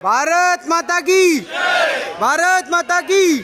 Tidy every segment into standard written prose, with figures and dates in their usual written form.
भारत माता की, भारत माता की।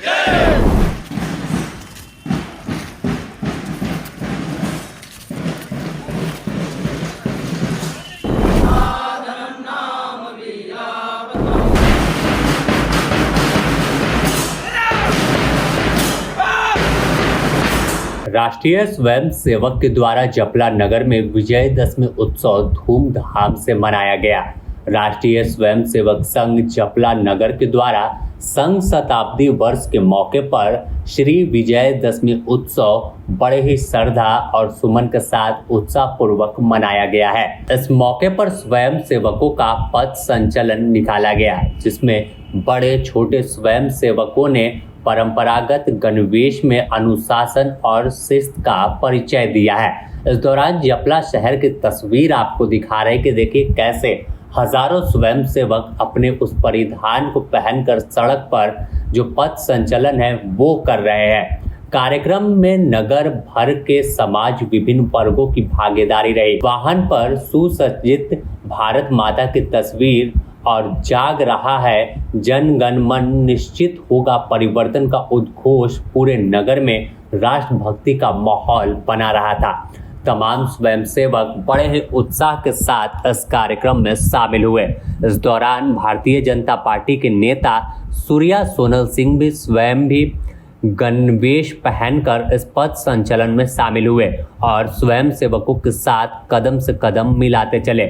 राष्ट्रीय स्वयं सेवक के द्वारा जपला नगर में विजयदशमी उत्सव धूमधाम से मनाया गया। राष्ट्रीय स्वयं सेवक संघ जपला नगर के द्वारा संघ शताब्दी वर्ष के मौके पर श्री विजयदशमी उत्सव बड़े ही श्रद्धा और सुमन के साथ उत्साह पूर्वक मनाया गया है। इस मौके पर स्वयं सेवकों का पथ संचलन निकाला गया, जिसमें बड़े छोटे स्वयं सेवकों ने परंपरागत गणवेश में अनुशासन और शिस्त का परिचय दिया है। इस दौरान जपला शहर की तस्वीर आपको दिखा रहे कि देखिए कैसे हजारों स्वयंसेवक अपने उस परिधान को पहनकर सड़क पर जो पथ संचलन है वो कर रहे हैं। कार्यक्रम में नगर भर के समाज विभिन्न वर्गों की भागीदारी रही। वाहन पर सुसज्जित भारत माता की तस्वीर और जाग रहा है जन गण मन निश्चित होगा परिवर्तन का उद्घोष पूरे नगर में राष्ट्रभक्ति का माहौल बना रहा था। तमाम स्वयंसेवक बड़े ही उत्साह के साथ इस कार्यक्रम में शामिल हुए। इस दौरान भारतीय जनता पार्टी के नेता सूर्या सोनल सिंह भी स्वयं भी गणवेश पहनकर इस पथ संचलन में शामिल हुए और स्वयं सेवकों के साथ कदम से कदम मिलाते चले।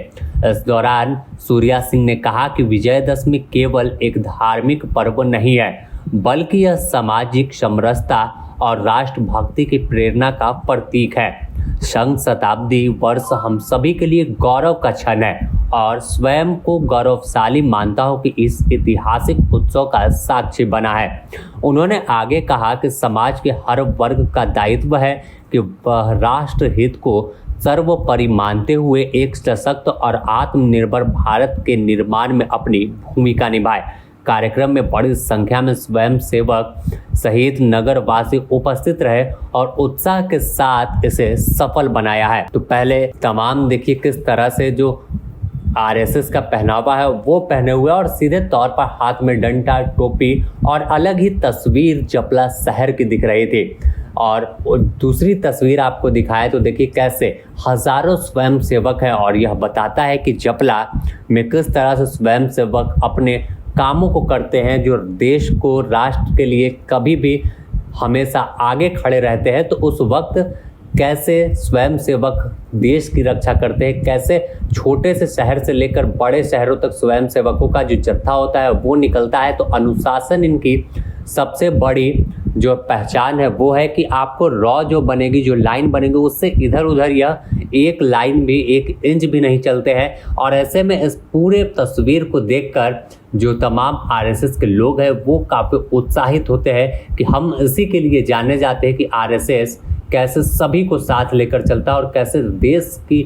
इस दौरान सूर्या सिंह ने कहा कि विजयदशमी केवल एक धार्मिक पर्व नहीं है, बल्कि यह सामाजिक समरसता और राष्ट्रभक्ति की प्रेरणा का प्रतीक है। संघ शताब्दी वर्ष हम सभी के लिए गौरव का क्षण है और स्वयं को गौरवशाली मानता हूं कि इस ऐतिहासिक उत्सव का साक्षी बना है। उन्होंने आगे कहा कि समाज के हर वर्ग का दायित्व है कि वह राष्ट्र हित को सर्वोपरि मानते हुए एक सशक्त और आत्मनिर्भर भारत के निर्माण में अपनी भूमिका निभाए। कार्यक्रम में बड़ी संख्या में स्वयं सेवक सहित नगर वासी उपस्थित रहे और उत्साह के साथ इसे सफल बनाया है। तो पहले तमाम देखिए किस तरह से जो आरएसएस का पहनावा है वो पहने हुए और सीधे तौर पर हाथ में डंडा टोपी और अलग ही तस्वीर जपला शहर की दिख रही थी। और दूसरी तस्वीर आपको दिखाए तो देखिए कैसे हजारों स्वयं सेवक हैं और यह बताता है कि जपला में किस तरह से स्वयं सेवक अपने कामों को करते हैं जो देश को राष्ट्र के लिए कभी भी हमेशा आगे खड़े रहते हैं। तो उस वक्त कैसे स्वयं सेवक देश की रक्षा करते हैं, कैसे छोटे से शहर से लेकर बड़े शहरों तक स्वयं सेवकों का जो जत्था होता है वो निकलता है। तो अनुशासन इनकी सबसे बड़ी जो पहचान है वो है कि आपको रॉ जो बनेगी, जो लाइन बनेगी, उससे इधर उधर यह एक लाइन भी एक इंच भी नहीं चलते हैं। और ऐसे में इस पूरे तस्वीर को देखकर जो तमाम आरएसएस के लोग हैं वो काफ़ी उत्साहित होते हैं कि हम इसी के लिए जाने जाते हैं कि आरएसएस कैसे सभी को साथ लेकर चलता है और कैसे देश की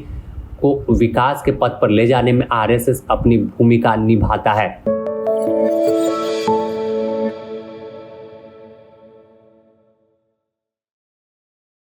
को विकास के पथ पर ले जाने में आरएसएस अपनी भूमिका निभाता है।